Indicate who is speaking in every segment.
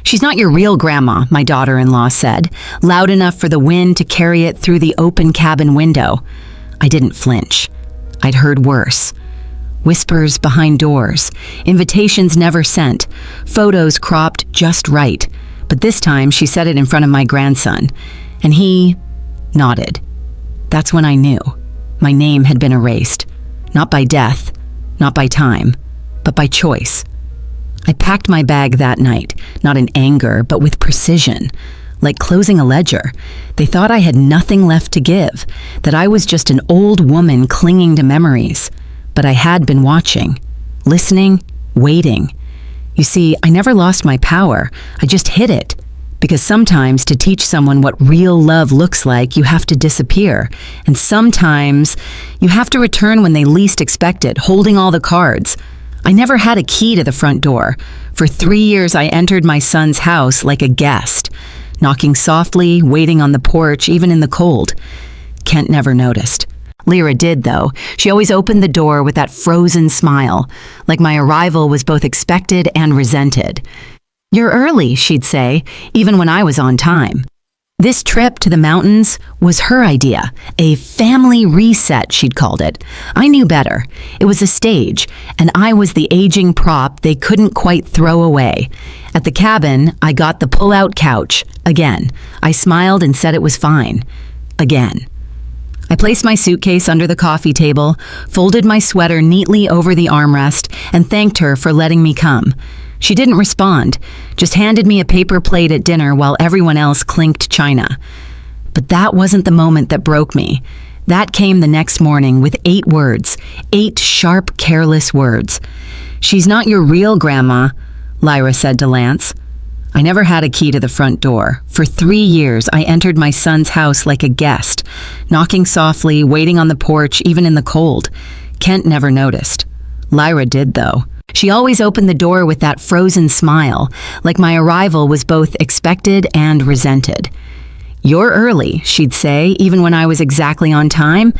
Speaker 1: "She's not your real grandma," my daughter-in-law said, loud enough for the wind to carry it through the open cabin window. I didn't flinch. I'd heard worse. Whispers behind doors, invitations never sent, photos cropped just right. But this time she said it in front of my grandson, and he nodded. That's when I knew. My name had been erased. Not by death, not by time, but by choice. I packed my bag that night, not in anger, but with precision. Like closing a ledger. They thought I had nothing left to give, that I was just an old woman clinging to memories. But I had been watching, listening, waiting. You see, I never lost my power. I just hid it. Because sometimes to teach someone what real love looks like, you have to disappear. And sometimes you have to return when they least expect it, holding all the cards. I never had a key to the front door. For 3 years, I entered my son's house like a guest, knocking softly, waiting on the porch, even in the cold. Kent never noticed. Lyra did, though. She always opened the door with that frozen smile, like my arrival was both expected and resented. "You're early," she'd say, even when I was on time. This trip to the mountains was her idea, a family reset, she'd called it. I knew better. It was a stage, and I was the aging prop they couldn't quite throw away. At the cabin, I got the pull-out couch. Again. I smiled and said it was fine. Again. I placed my suitcase under the coffee table, folded my sweater neatly over the armrest, and thanked her for letting me come. She didn't respond, just handed me a paper plate at dinner while everyone else clinked china. But that wasn't the moment that broke me. That came the next morning with 8 words, 8 sharp, careless words. "She's not your real grandma," Lyra said to Lance. I never had a key to the front door. For 3 years, I entered my son's house like a guest, knocking softly, waiting on the porch, even in the cold. Kent never noticed. Lyra did, though. She always opened the door with that frozen smile, like my arrival was both expected and resented. "You're early," she'd say, even when I was exactly on time.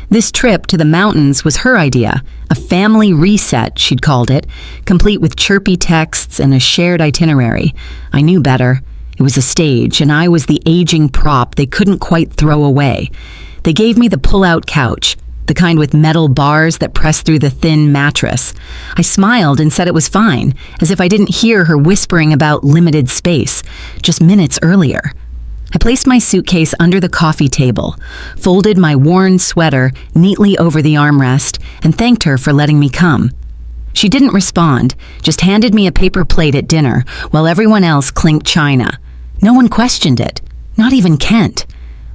Speaker 1: This trip to the mountains was her idea, a family reset, she'd called it, complete with chirpy texts and a shared itinerary. I knew better. It was a stage, and I was the aging prop they couldn't quite throw away. They gave me the pull-out couch, the kind with metal bars that press through the thin mattress. I smiled and said it was fine, as if I didn't hear her whispering about limited space, just minutes earlier. I placed my suitcase under the coffee table, folded my worn sweater neatly over the armrest, and thanked her for letting me come. She didn't respond, just handed me a paper plate at dinner, while everyone else clinked china. No one questioned it, not even Kent.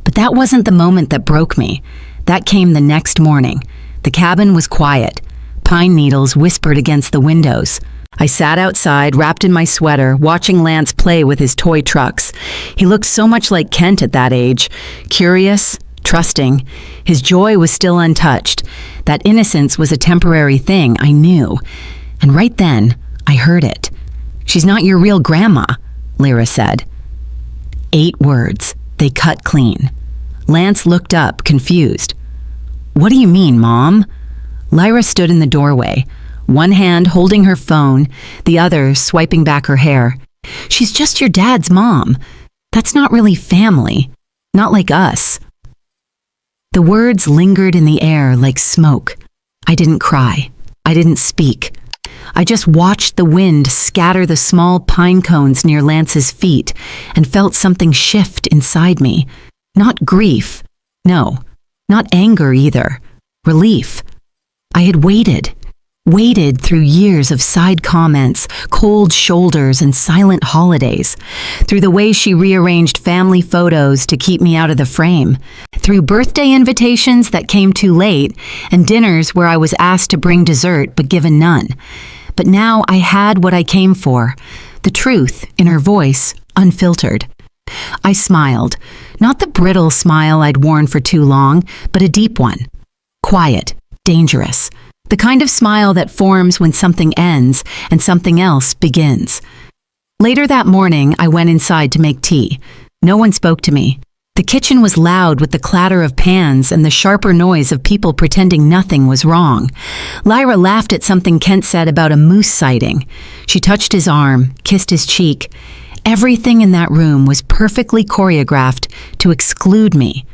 Speaker 1: But that wasn't the moment that broke me. That came the next morning. The cabin was quiet. Pine needles whispered against the windows. I sat outside, wrapped in my sweater, watching Lance play with his toy trucks. He looked so much like Kent at that age. Curious, trusting. His joy was still untouched. That innocence was a temporary thing, I knew. And right then, I heard it. "She's not your real grandma," Lyra said. 8 words. They cut clean. Lance looked up, confused. "What do you mean, Mom?" Lyra stood in the doorway, one hand holding her phone, the other swiping back her hair. "She's just your dad's mom. That's not really family. Not like us." The words lingered in the air like smoke. I didn't cry. I didn't speak. I just watched the wind scatter the small pine cones near Lance's feet and felt something shift inside me. Not grief. No, not anger either. Relief. I had waited through years of side comments, cold shoulders, and silent holidays, through the way she rearranged family photos to keep me out of the frame, through birthday invitations that came too late, and dinners where I was asked to bring dessert but given none. But now I had what I came for, the truth in her voice, unfiltered. I smiled, not the brittle smile I'd worn for too long, but a deep one. Quiet, dangerous. The kind of smile that forms when something ends and something else begins. Later that morning, I went inside to make tea. No one spoke to me. The kitchen was loud with the clatter of pans and the sharper noise of people pretending nothing was wrong. Lyra laughed at something Kent said about a moose sighting. She touched his arm, kissed his cheek. Everything in that room was perfectly choreographed to exclude me.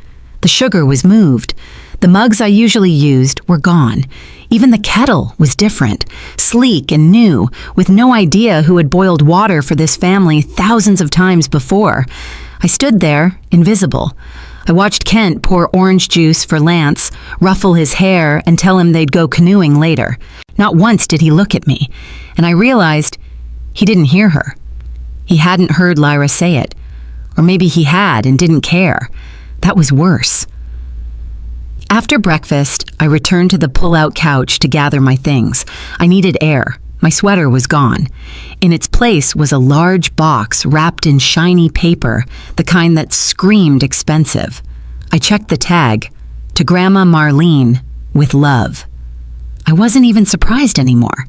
Speaker 1: The sugar was moved. The mugs I usually used were gone. Even the kettle was different, sleek and new, with no idea who had boiled water for this family thousands of times before. I stood there, invisible. I watched Kent pour orange juice for Lance, ruffle his hair, and tell him they'd go canoeing later. Not once did he look at me, and I realized he didn't hear her. He hadn't heard Lyra say it. Or maybe he had and didn't care. That was worse. After breakfast, I returned to the pull-out couch to gather my things. I needed air. My sweater was gone. In its place was a large box wrapped in shiny paper, the kind that screamed expensive. I checked the tag, to Grandma Marlene, with love. I wasn't even surprised anymore.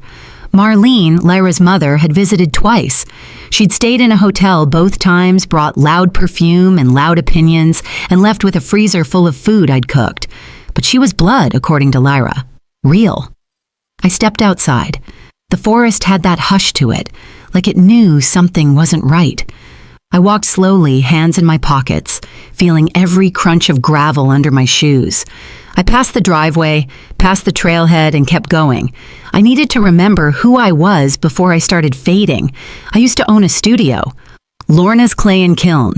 Speaker 1: Marlene, Lyra's mother, had visited twice. She'd stayed in a hotel both times, brought loud perfume and loud opinions, and left with a freezer full of food I'd cooked. But she was blood, according to Lyra. Real. I stepped outside. The forest had that hush to it, like it knew something wasn't right. I walked slowly, hands in my pockets, feeling every crunch of gravel under my shoes. I passed the driveway, past the trailhead, and kept going. I needed to remember who I was before I started fading. I used to own a studio, Lorna's Clay and Kiln.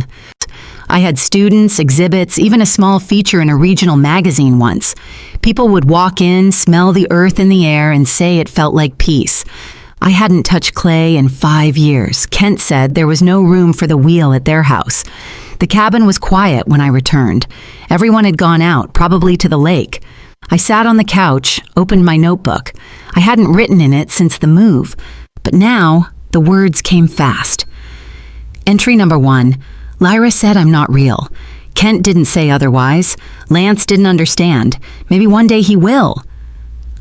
Speaker 1: I had students, exhibits, even a small feature in a regional magazine once. People would walk in, smell the earth in the air, and say it felt like peace. I hadn't touched clay in 5 years. Kent said there was no room for the wheel at their house. The cabin was quiet when I returned. Everyone had gone out, probably to the lake. I sat on the couch, opened my notebook. I hadn't written in it since the move, but now the words came fast. Entry number 1. Lyra said I'm not real. Kent didn't say otherwise. Lance didn't understand. Maybe one day he will.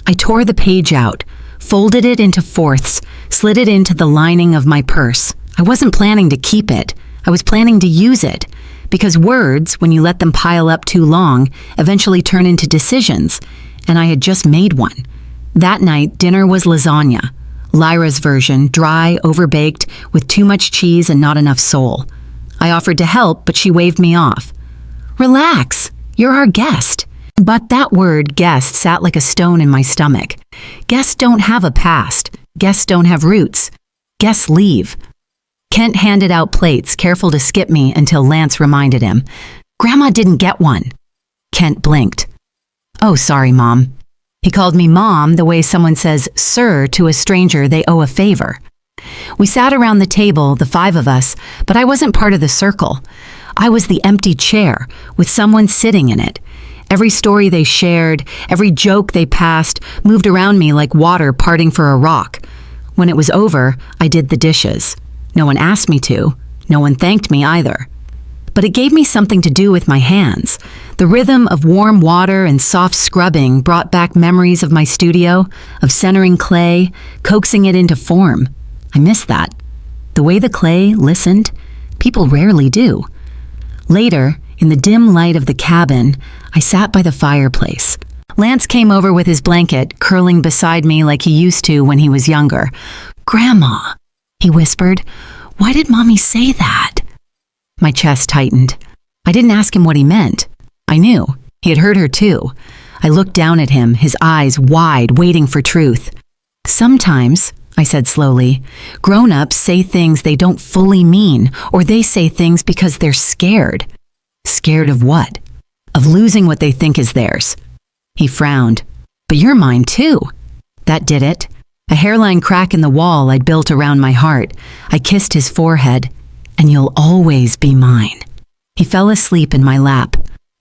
Speaker 1: I tore the page out, folded it into fourths, slid it into the lining of my purse. I wasn't planning to keep it. I was planning to use it. Because words, when you let them pile up too long, eventually turn into decisions. And I had just made one. That night, dinner was lasagna. Lyra's version, dry, overbaked, with too much cheese and not enough soul. I offered to help, but she waved me off. Relax, you're our guest. But that word, guest, sat like a stone in my stomach. Guests don't have a past. Guests don't have roots. Guests leave. Kent handed out plates, careful to skip me until Lance reminded him. Grandma didn't get one. Kent blinked. Oh, sorry, Mom. He called me Mom the way someone says sir to a stranger they owe a favor. We sat around the table, the 5 of us, but I wasn't part of the circle. I was the empty chair, with someone sitting in it. Every story they shared, every joke they passed, moved around me like water parting for a rock. When it was over, I did the dishes. No one asked me to. No one thanked me either. But it gave me something to do with my hands. The rhythm of warm water and soft scrubbing brought back memories of my studio, of centering clay, coaxing it into form. I miss that. The way the clay listened, people rarely do. Later, in the dim light of the cabin, I sat by the fireplace. Lance came over with his blanket, curling beside me like he used to when he was younger. Grandma, he whispered, why did Mommy say that? My chest tightened. I didn't ask him what he meant. I knew. He had heard her too. I looked down at him, his eyes wide, waiting for truth. Sometimes, I said slowly, grown-ups say things they don't fully mean, or they say things because they're scared. Scared of what? Of losing what they think is theirs. He frowned. But you're mine too. That did it. A hairline crack in the wall I'd built around my heart. I kissed his forehead. And you'll always be mine. He fell asleep in my lap.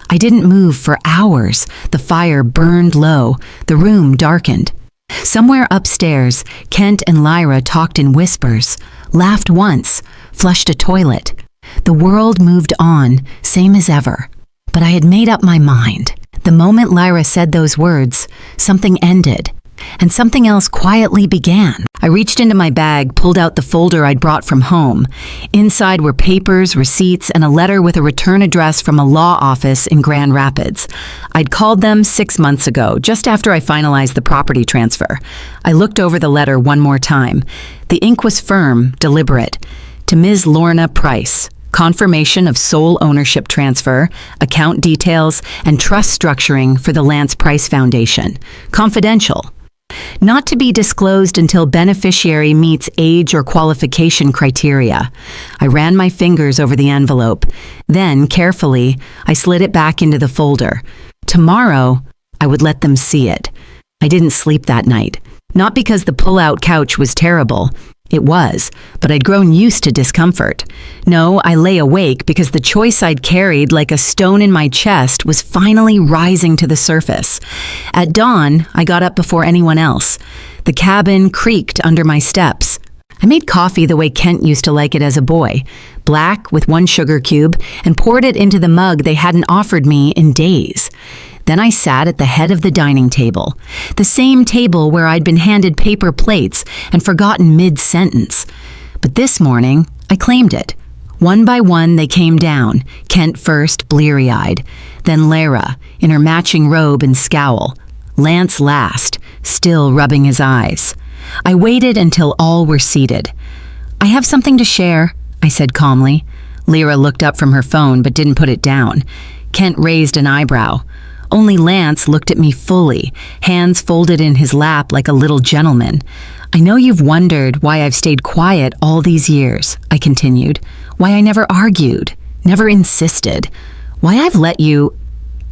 Speaker 1: I didn't move for hours. The fire burned low. The room darkened. Somewhere upstairs, Kent and Lyra talked in whispers, laughed once, flushed a toilet. The world moved on, same as ever. But I had made up my mind. The moment Lyra said those words, something ended, and something else quietly began. I reached into my bag, pulled out the folder I'd brought from home. Inside were papers, receipts, and a letter with a return address from a law office in Grand Rapids. I'd called them 6 months ago, just after I finalized the property transfer. I looked over the letter one more time. The ink was firm, deliberate. To Ms. Lorna Price. Confirmation of sole ownership transfer, account details, and trust structuring for the Lance Price Foundation. Confidential. Not to be disclosed until beneficiary meets age or qualification criteria. I ran my fingers over the envelope. Then, carefully, I slid it back into the folder. Tomorrow, I would let them see it. I didn't sleep that night. Not because the pull-out couch was terrible. It was, but I'd grown used to discomfort. No, I lay awake because the choice I'd carried like a stone in my chest was finally rising to the surface. At dawn, I got up before anyone else. The cabin creaked under my steps. I made coffee the way Kent used to like it as a boy, black with 1 sugar cube, and poured it into the mug they hadn't offered me in days. Then I sat at the head of the dining table, the same table where I'd been handed paper plates and forgotten mid-sentence. But this morning, I claimed it. One by one, they came down, Kent first, bleary-eyed, then Lara, in her matching robe and scowl, Lance last, still rubbing his eyes. I waited until all were seated. "I have something to share," I said calmly. Lyra looked up from her phone but didn't put it down. Kent raised an eyebrow. Only Lance looked at me fully, hands folded in his lap like a little gentleman. "I know you've wondered why I've stayed quiet all these years," I continued. "Why I never argued, never insisted. Why I've let you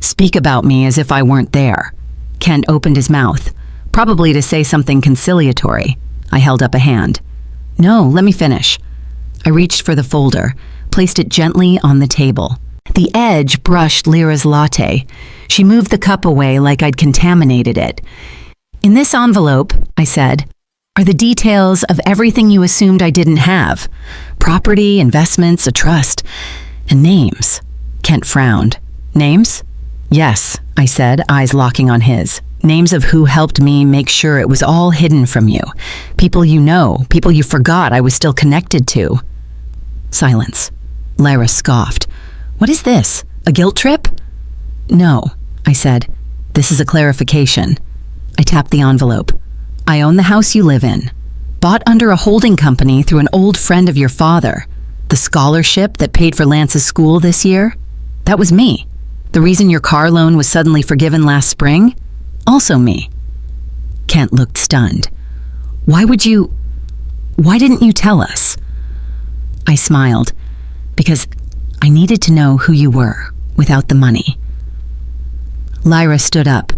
Speaker 1: speak about me as if I weren't there." Kent opened his mouth, probably to say something conciliatory. I held up a hand. "No, let me finish." I reached for the folder, placed it gently on the table. The edge brushed Lyra's latte. She moved the cup away like I'd contaminated it. "In this envelope," I said, "are the details of everything you assumed I didn't have. Property, investments, a trust, and names." Kent frowned. "Names?" "Yes," I said, eyes locking on his. "Names of who helped me make sure it was all hidden from you. People you know, people you forgot I was still connected to." Silence. Lyra scoffed. "What is this? A guilt trip?" "No," I said. "This is a clarification." I tapped the envelope. "I own the house you live in. Bought under a holding company through an old friend of your father. The scholarship that paid for Lance's school this year? That was me. The reason your car loan was suddenly forgiven last spring? Also me." Kent looked stunned. Why didn't you tell us?" I smiled. "Because I needed to know who you were, without the money." Lyra stood up.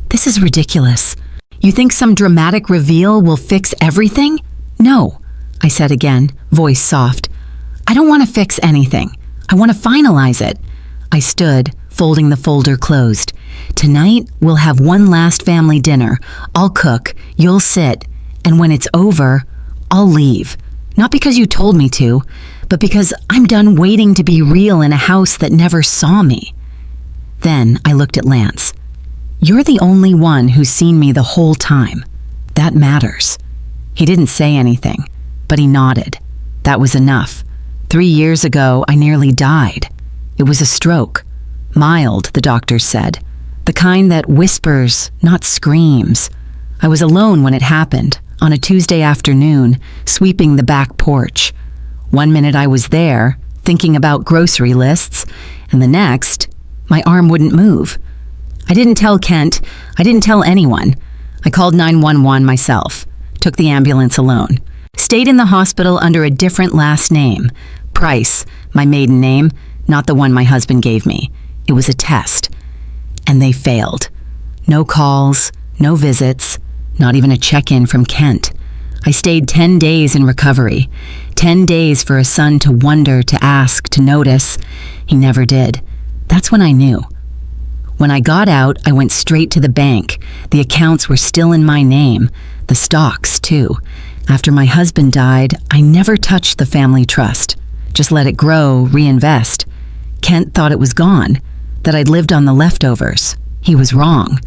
Speaker 1: "This is ridiculous. You think some dramatic reveal will fix everything?" "No," I said again, voice soft. "I don't want to fix anything. I want to finalize it." I stood, folding the folder closed. "Tonight, we'll have one last family dinner. I'll cook, you'll sit, and when it's over, I'll leave. Not because you told me to, but because I'm done waiting to be real in a house that never saw me." Then I looked at Lance. "You're the only one who's seen me the whole time. That matters." He didn't say anything, but he nodded. That was enough. 3 years ago, I nearly died. It was a stroke. Mild, the doctors said. The kind that whispers, not screams. I was alone when it happened, on a Tuesday afternoon, sweeping the back porch. One minute I was there, thinking about grocery lists, and the next, my arm wouldn't move. I didn't tell Kent. I didn't tell anyone. I called 911 myself, took the ambulance alone, stayed in the hospital under a different last name. Price, my maiden name, not the one my husband gave me. It was a test. And they failed. No calls, no visits, not even a check-in from Kent. I stayed 10 days in recovery. 10 days for a son to wonder, to ask, to notice. He never did. That's when I knew. When I got out, I went straight to the bank. The accounts were still in my name. The stocks, too. After my husband died, I never touched the family trust. Just let it grow, reinvest. Kent thought it was gone, that I'd lived on the leftovers. He was wrong.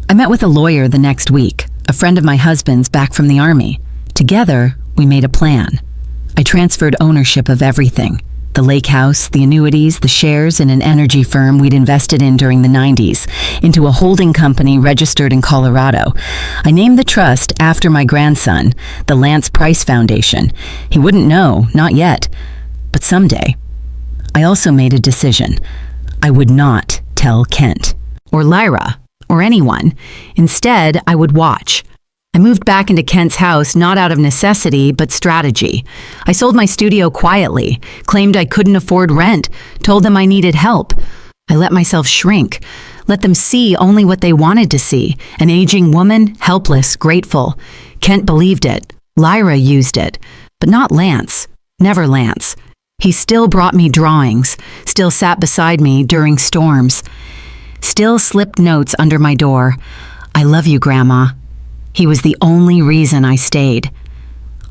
Speaker 1: I met with a lawyer the next week, a friend of my husband's back from the army. Together, we made a plan. I transferred ownership of everything. The lake house, the annuities, the shares in an energy firm we'd invested in during the 90s, into a holding company registered in Colorado. I named the trust after my grandson, the Lance Price Foundation. He wouldn't know, not yet, but someday. I also made a decision. I would not tell Kent, or Lyra, or anyone. Instead, I would watch. I moved back into Kent's house not out of necessity, but strategy. I sold my studio quietly, claimed I couldn't afford rent, told them I needed help. I let myself shrink, let them see only what they wanted to see, an aging woman, helpless, grateful. Kent believed it. Lyra used it, but not Lance. Never Lance. He still brought me drawings, still sat beside me during storms, still slipped notes under my door. I love you, Grandma. He was the only reason I stayed.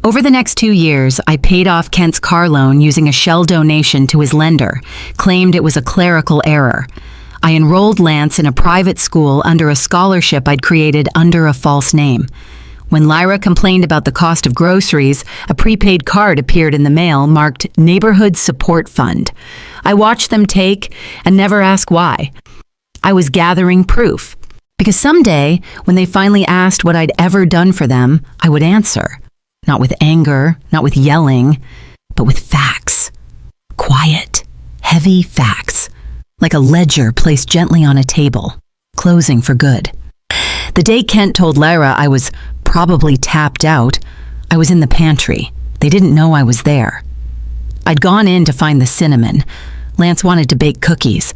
Speaker 1: Over the next 2 years, I paid off Kent's car loan using a shell donation to his lender, claimed it was a clerical error. I enrolled Lance in a private school under a scholarship I'd created under a false name. When Lyra complained about the cost of groceries, a prepaid card appeared in the mail marked Neighborhood Support Fund. I watched them take and never ask why. I was gathering proof. Because someday, when they finally asked what I'd ever done for them, I would answer. Not with anger, not with yelling, but with facts. Quiet, heavy facts. Like a ledger placed gently on a table, closing for good. The day Kent told Lyra I was probably tapped out, I was in the pantry. They didn't know I was there. I'd gone in to find the cinnamon. Lance wanted to bake cookies.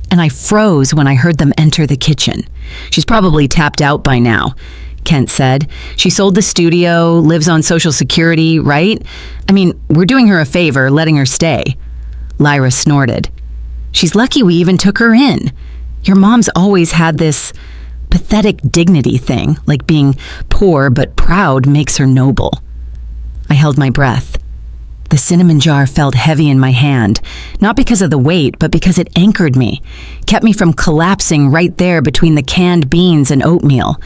Speaker 1: And I froze when I heard them enter the kitchen. She's probably tapped out by now, Kent said. She sold the studio, lives on Social Security, right? I mean, we're doing her a favor, letting her stay. Lyra snorted. She's lucky we even took her in. Your mom's always had this pathetic dignity thing, like being poor but proud makes her noble. I held my breath. The cinnamon jar felt heavy in my hand, not because of the weight, but because it anchored me, kept me from collapsing right there between the canned beans and oatmeal.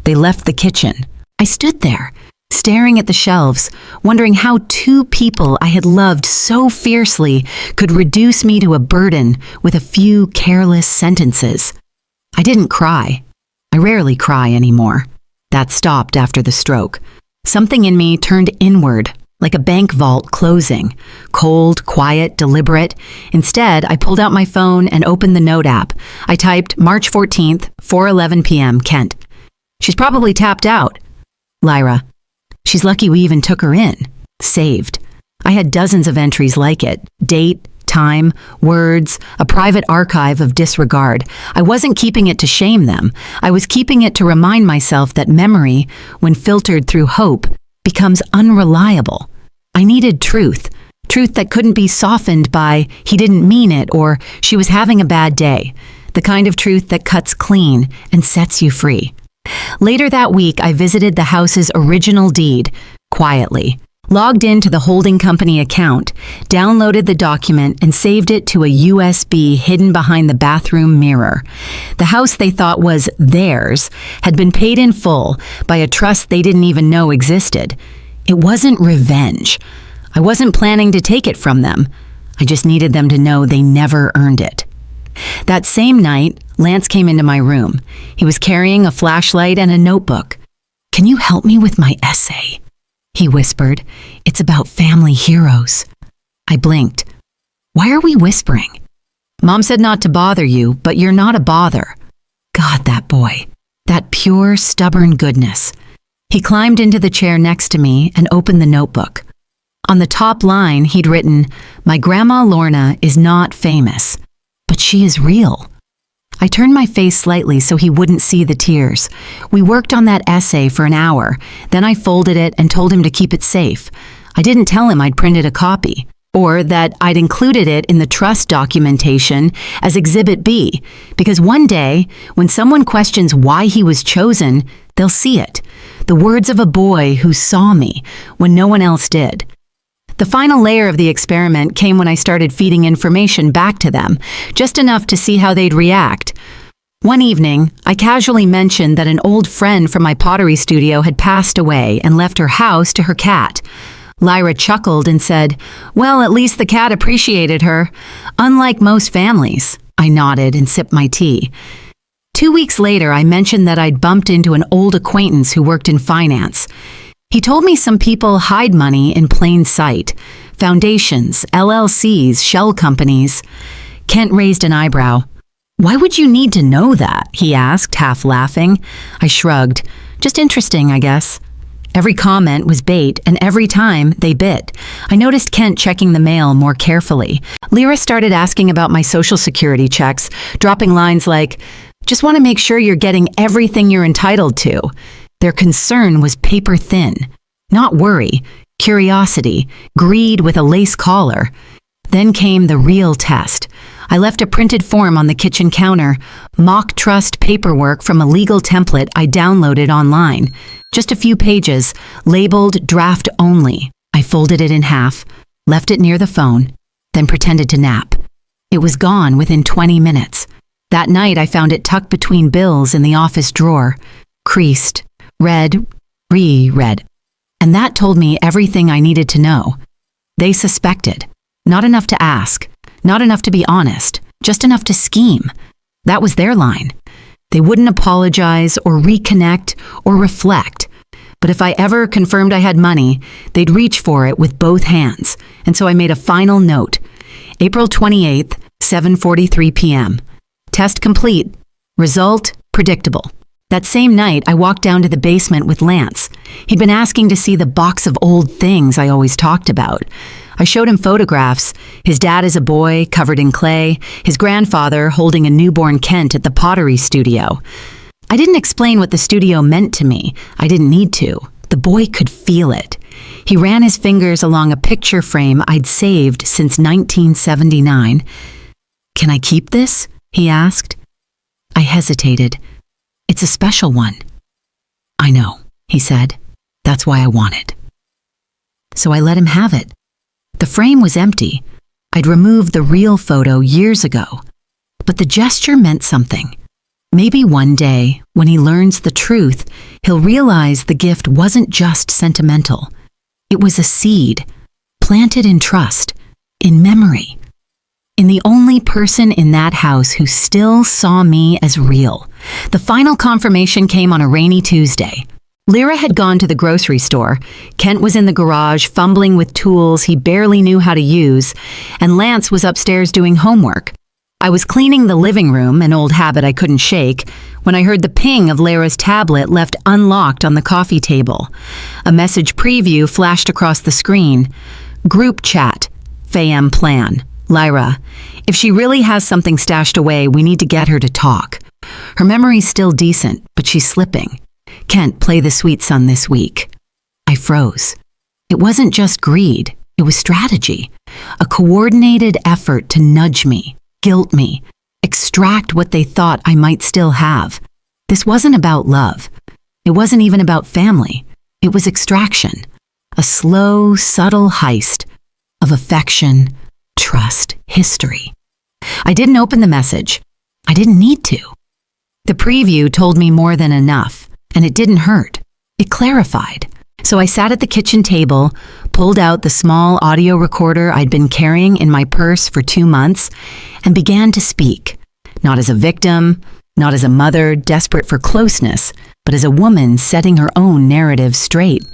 Speaker 1: They left the kitchen. I stood there, staring at the shelves, wondering how 2 people I had loved so fiercely could reduce me to a burden with a few careless sentences. I didn't cry. I rarely cry anymore. That stopped after the stroke. Something in me turned inward, like a bank vault closing, cold, quiet, deliberate. Instead, I pulled out my phone and opened the note app. I typed March 14th, 4:11 p.m., Kent. She's probably tapped out. Lyra. She's lucky we even took her in. Saved. I had dozens of entries like it. Date, time, words, a private archive of disregard. I wasn't keeping it to shame them. I was keeping it to remind myself that memory, when filtered through hope, becomes unreliable. I needed truth that couldn't be softened by he didn't mean it or she was having a bad day, the kind of truth that cuts clean and sets you free. Later that week, I visited the house's original deed, quietly, logged into the holding company account, downloaded the document and saved it to a USB hidden behind the bathroom mirror. The house they thought was theirs had been paid in full by a trust they didn't even know existed. It wasn't revenge. I wasn't planning to take it from them. I just needed them to know they never earned it. That same night, Lance came into my room. He was carrying a flashlight and a notebook. "Can you help me with my essay?" he whispered. "It's about family heroes." I blinked. "Why are we whispering?" "Mom said not to bother you, but you're not a bother." God, that boy. That pure, stubborn goodness. He climbed into the chair next to me and opened the notebook. On the top line, he'd written, "My grandma Lorna is not famous, but she is real." I turned my face slightly so he wouldn't see the tears. We worked on that essay for an hour. Then I folded it and told him to keep it safe. I didn't tell him I'd printed a copy, or that I'd included it in the trust documentation as Exhibit B, because one day, when someone questions why he was chosen, they'll see it. The words of a boy who saw me when no one else did. The final layer of the experiment came when I started feeding information back to them, just enough to see how they'd react. One evening, I casually mentioned that an old friend from my pottery studio had passed away and left her house to her cat. Lyra chuckled and said, "Well, at least the cat appreciated her. Unlike most families." I nodded and sipped my tea. 2 weeks later, I mentioned that I'd bumped into an old acquaintance who worked in finance. He told me some people hide money in plain sight. Foundations, LLCs, shell companies. Kent raised an eyebrow. "Why would you need to know that?" he asked, half laughing. I shrugged. "Just interesting, I guess." Every comment was bait, and every time they bit. I noticed Kent checking the mail more carefully. Lyra started asking about my social security checks, dropping lines like, "Just want to make sure you're getting everything you're entitled to." Their concern was paper thin. Not worry, curiosity, greed with a lace collar. Then came the real test. I left a printed form on the kitchen counter, mock trust paperwork from a legal template I downloaded online. Just a few pages, labeled draft only. I folded it in half, left it near the phone, then pretended to nap. It was gone within 20 minutes. That night I found it tucked between bills in the office drawer, creased, read, reread. And that told me everything I needed to know. They suspected. Not enough to ask. Not enough to be honest. Just enough to scheme. That was their line. They wouldn't apologize or reconnect or reflect. But if I ever confirmed I had money, they'd reach for it with both hands. And so I made a final note. April 28th, 7:43 p.m. Test complete. Result predictable. That same night, I walked down to the basement with Lance. He'd been asking to see the box of old things I always talked about. I showed him photographs. His dad as a boy, covered in clay. His grandfather holding a newborn Kent at the pottery studio. I didn't explain what the studio meant to me. I didn't need to. The boy could feel it. He ran his fingers along a picture frame I'd saved since 1979. "Can I keep this?" he asked. I hesitated. "It's a special one." "I know," he said. "That's why I want it." So I let him have it. The frame was empty. I'd removed the real photo years ago. But the gesture meant something. Maybe one day, when he learns the truth, he'll realize the gift wasn't just sentimental. It was a seed, planted in trust, in memory, in the only person in that house who still saw me as real. The final confirmation came on a rainy Tuesday. Lyra had gone to the grocery store. Kent was in the garage fumbling with tools he barely knew how to use, and Lance was upstairs doing homework. I was cleaning the living room, an old habit I couldn't shake, when I heard the ping of Lyra's tablet left unlocked on the coffee table. A message preview flashed across the screen. Group chat. FAM plan. Lyra. If she really has something stashed away, we need to get her to talk. Her memory's still decent, but she's slipping. Kent, play the sweet son this week. I froze. It wasn't just greed. It was strategy. A coordinated effort to nudge me, guilt me, extract what they thought I might still have. This wasn't about love. It wasn't even about family. It was extraction. A slow, subtle heist of affection, trust, history. I didn't open the message. I didn't need to. The preview told me more than enough, and it didn't hurt. It clarified. So I sat at the kitchen table, pulled out the small audio recorder I'd been carrying in my purse for 2 months, and began to speak. Not as a victim, not as a mother desperate for closeness, but as a woman setting her own narrative straight.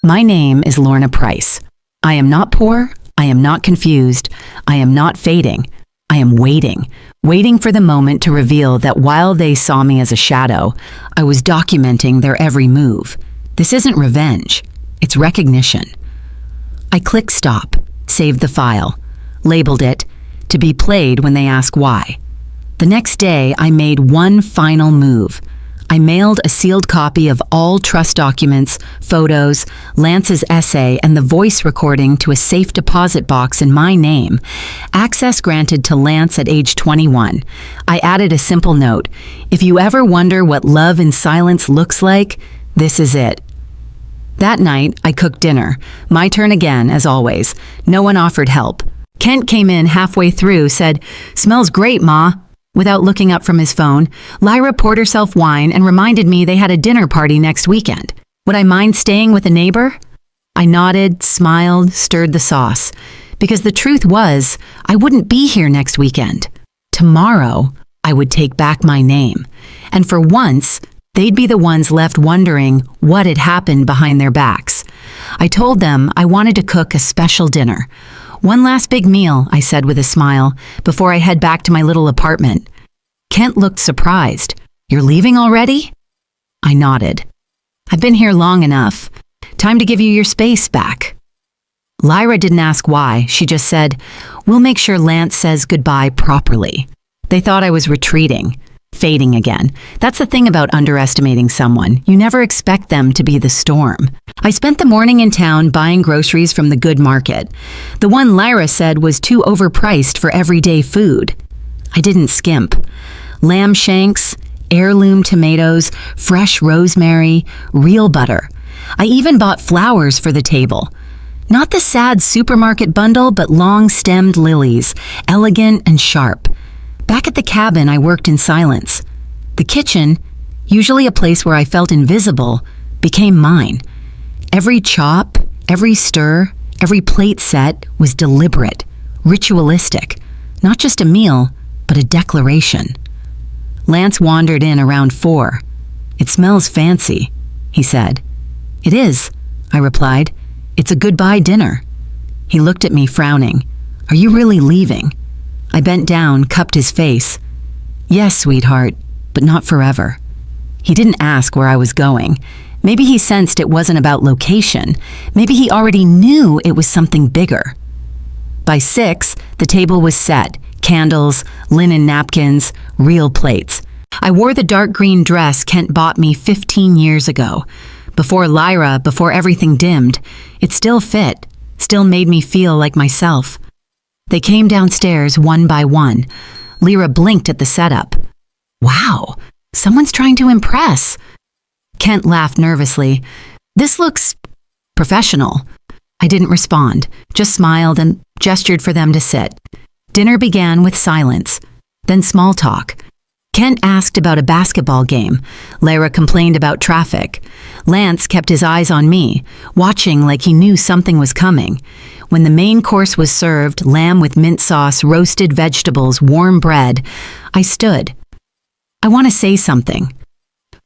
Speaker 1: My name is Lorna Price. I am not poor. I am not confused. I am not fading. I am waiting for the moment to reveal that while they saw me as a shadow, I was documenting their every move. This isn't revenge. It's recognition. I clicked stop, saved the file, labeled it, to be played when they ask why. The next day, I made one final move. I mailed a sealed copy of all trust documents, photos, Lance's essay, and the voice recording to a safe deposit box in my name. Access granted to Lance at age 21. I added a simple note. If you ever wonder what love in silence looks like, this is it. That night, I cooked dinner. My turn again, as always. No one offered help. Kent came in halfway through, said, "Smells great, Ma." Without looking up from his phone, Lyra poured herself wine and reminded me they had a dinner party next weekend. Would I mind staying with a neighbor? I nodded, smiled, stirred the sauce. Because the truth was, I wouldn't be here next weekend. Tomorrow, I would take back my name. And for once, they'd be the ones left wondering what had happened behind their backs. I told them I wanted to cook a special dinner. One last big meal, I said with a smile, before I head back to my little apartment. Kent looked surprised. You're leaving already? I nodded. I've been here long enough. Time to give you your space back. Lyra didn't ask why. She just said, we'll make sure Lance says goodbye properly. They thought I was retreating, fading again. That's the thing about underestimating someone. You never expect them to be the storm. I spent the morning in town buying groceries from the good market. The one Lyra said was too overpriced for everyday food. I didn't skimp. Lamb shanks, heirloom tomatoes, fresh rosemary, real butter. I even bought flowers for the table. Not the sad supermarket bundle, but long-stemmed lilies, elegant and sharp. Back at the cabin, I worked in silence. The kitchen, usually a place where I felt invisible, became mine. Every chop, every stir, every plate set was deliberate, ritualistic. Not just a meal, but a declaration. Lance wandered in around 4. It smells fancy, he said. It is, I replied. It's a goodbye dinner. He looked at me, frowning. Are you really leaving? I bent down, cupped his face. Yes, sweetheart, but not forever. He didn't ask where I was going. Maybe he sensed it wasn't about location. Maybe he already knew it was something bigger. By 6, the table was set. Candles, linen napkins, real plates. I wore the dark green dress Kent bought me 15 years ago. Before Lyra, before everything dimmed, it still fit, still made me feel like myself. They came downstairs one by one. Lyra blinked at the setup. Wow, someone's trying to impress. Kent laughed nervously. This looks professional. I didn't respond, just smiled and gestured for them to sit. Dinner began with silence, then small talk. Kent asked about a basketball game. Lyra complained about traffic. Lance kept his eyes on me, watching like he knew something was coming. When the main course was served, lamb with mint sauce, roasted vegetables, warm bread, I stood. I want to say something.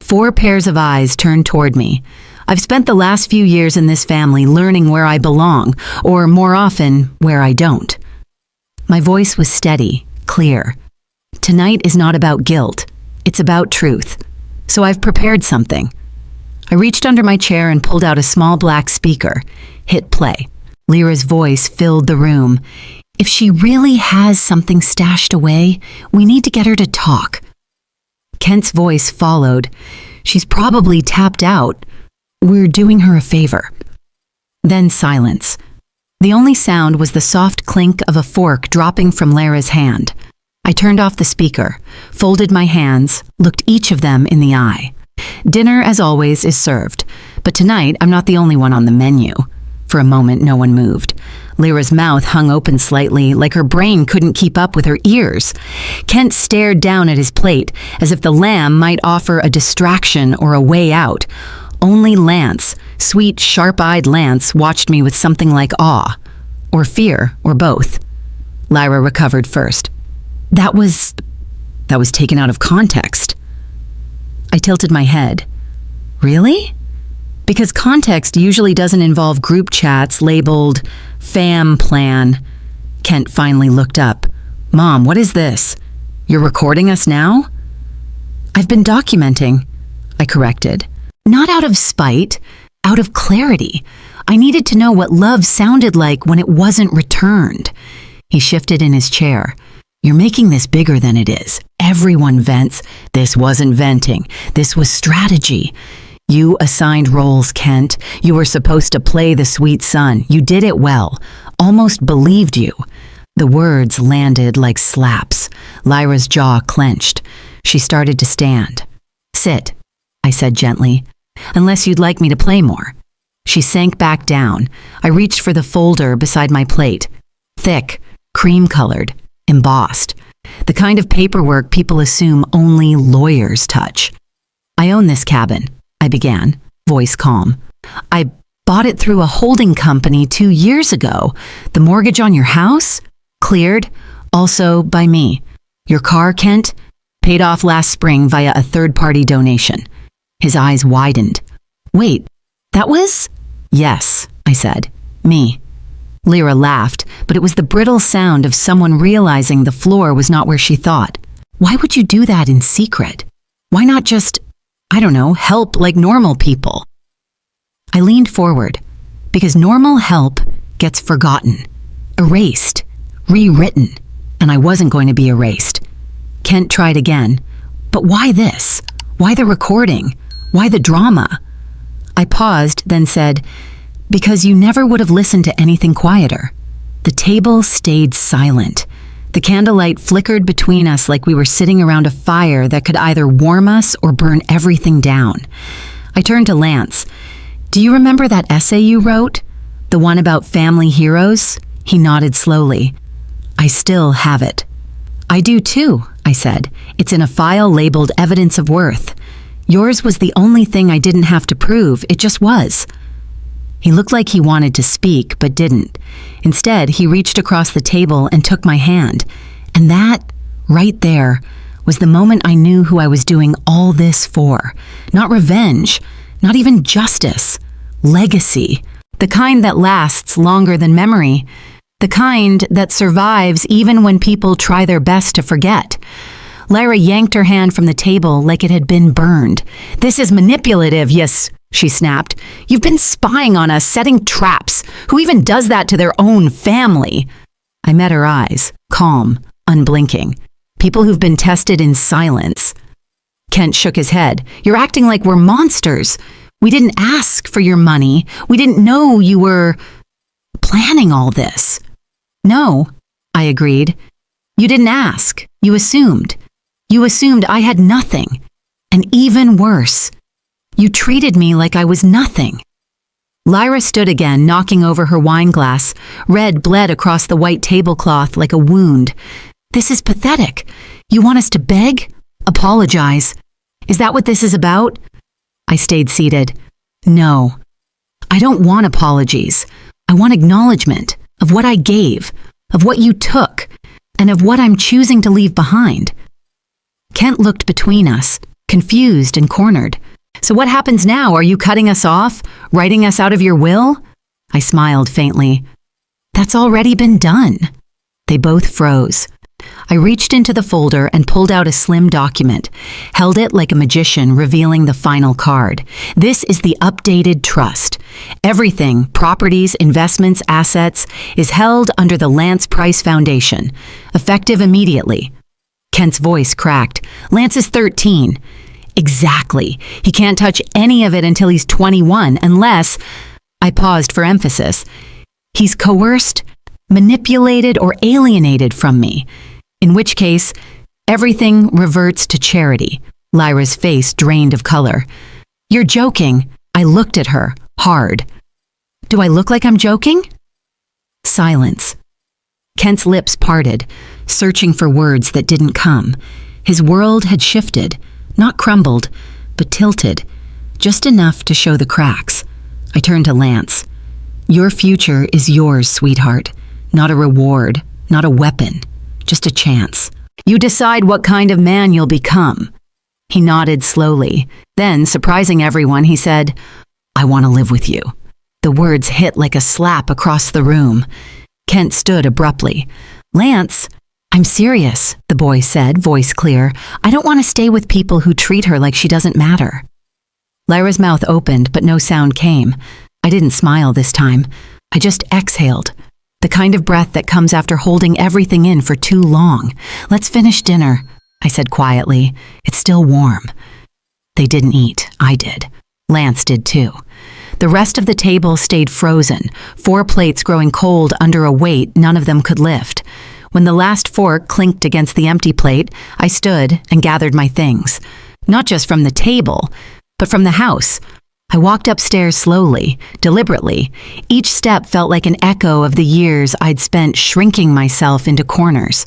Speaker 1: 4 pairs of eyes turned toward me. I've spent the last few years in this family learning where I belong, or more often, where I don't. My voice was steady, clear. Tonight is not about guilt. It's about truth. So I've prepared something. I reached under my chair and pulled out a small black speaker. Hit play. Lyra's voice filled the room. If she really has something stashed away, we need to get her to talk. Kent's voice followed. She's probably tapped out. We're doing her a favor. Then silence. The only sound was the soft clink of a fork dropping from Lyra's hand. I turned off the speaker, folded my hands, looked each of them in the eye. Dinner, as always, is served, but tonight I'm not the only one on the menu. For a moment, no one moved. Lyra's mouth hung open slightly, like her brain couldn't keep up with her ears. Kent stared down at his plate, as if the lamb might offer a distraction or a way out. Only Lance, sweet, sharp-eyed Lance, watched me with something like awe, or fear, or both. Lyra recovered first. That was taken out of context. I tilted my head. Really? Because context usually doesn't involve group chats labeled fam plan. Kent finally looked up. Mom, what is this? You're recording us now? I've been documenting, I corrected. Not out of spite, out of clarity. I needed to know what love sounded like when it wasn't returned. He shifted in his chair. You're making this bigger than it is. Everyone vents. This wasn't venting. This was strategy. You assigned roles, Kent. You were supposed to play the sweet son. You did it well. Almost believed you. The words landed like slaps. Lyra's jaw clenched. She started to stand. Sit, I said gently. Unless you'd like me to play more. She sank back down. I reached for the folder beside my plate. Thick, cream-colored, embossed. The kind of paperwork people assume only lawyers touch. I own this cabin, I began, voice calm. I Bought it through a holding company 2 years ago. The mortgage on your house? Cleared, also by me. Your car, Kent? Paid off last spring via a third-party donation. His eyes widened. Wait, that was? Yes, I said. Me. Lyra laughed, but it was the brittle sound of someone realizing the floor was not where she thought. Why would you do that in secret? Why not just, I don't know, help like normal people? I leaned forward, because normal help gets forgotten, erased, rewritten, and I wasn't going to be erased. Kent tried again. But why this? Why the recording? Why the drama? I paused, then said, because you never would have listened to anything quieter. The table stayed silent. The candlelight flickered between us like we were sitting around a fire that could either warm us or burn everything down. I turned to Lance. Do you remember that essay you wrote? The one about family heroes? He nodded slowly. I still have it. I do too, I said. It's in a file labeled Evidence of Worth. Yours was the only thing I didn't have to prove, it just was. He looked like he wanted to speak, but didn't. Instead, he reached across the table and took my hand. And that, right there, was the moment I knew who I was doing all this for. Not revenge, not even justice. Legacy. The kind that lasts longer than memory. The kind that survives even when people try their best to forget. Lyra yanked her hand from the table like it had been burned. This is manipulative, yes, she snapped. You've been spying on us, setting traps. Who even does that to their own family? I met her eyes, calm, unblinking. People who've been tested in silence. Kent shook his head. You're acting like we're monsters. We didn't ask for your money. We didn't know you were planning all this. No, I agreed. You didn't ask. You assumed. You assumed I had nothing. And even worse, you treated me like I was nothing. Lyra stood again, knocking over her wine glass. Red bled across the white tablecloth like a wound. This is pathetic. You want us to beg? Apologize. Is that what this is about? I stayed seated. No. I don't want apologies. I want acknowledgement of what I gave, of what you took, and of what I'm choosing to leave behind. Kent looked between us, confused and cornered. So what happens now? Are you cutting us off? Writing us out of your will? I smiled faintly. That's already been done. They both froze. I reached into the folder and pulled out a slim document, held it like a magician revealing the final card. This is the updated trust. Everything, properties, investments, assets, is held under the Lance Price Foundation, effective immediately. Kent's voice cracked. Lance is 13. Exactly. He can't touch any of it until he's 21, unless, I paused for emphasis, he's coerced, manipulated, or alienated from me. In which case, everything reverts to charity. Lyra's face drained of color. You're joking. I looked at her, hard. Do I look like I'm joking? Silence. Kent's lips parted, searching for words that didn't come. His world had shifted, not crumbled, but tilted, just enough to show the cracks. I turned to Lance. Your future is yours, sweetheart. Not a reward, not a weapon, just a chance. You decide what kind of man you'll become. He nodded slowly. Then, surprising everyone, he said, I want to live with you. The words hit like a slap across the room. Kent stood abruptly. Lance, I'm serious, the boy said, voice clear. I don't want to stay with people who treat her like she doesn't matter. Lyra's mouth opened, but no sound came. I didn't smile this time. I just exhaled. The kind of breath that comes after holding everything in for too long. Let's finish dinner, I said quietly. It's still warm. They didn't eat. I did. Lance did too. The rest of the table stayed frozen, 4 plates growing cold under a weight none of them could lift. When the last fork clinked against the empty plate, I stood and gathered my things. Not just from the table, but from the house. I walked upstairs slowly, deliberately. Each step felt like an echo of the years I'd spent shrinking myself into corners.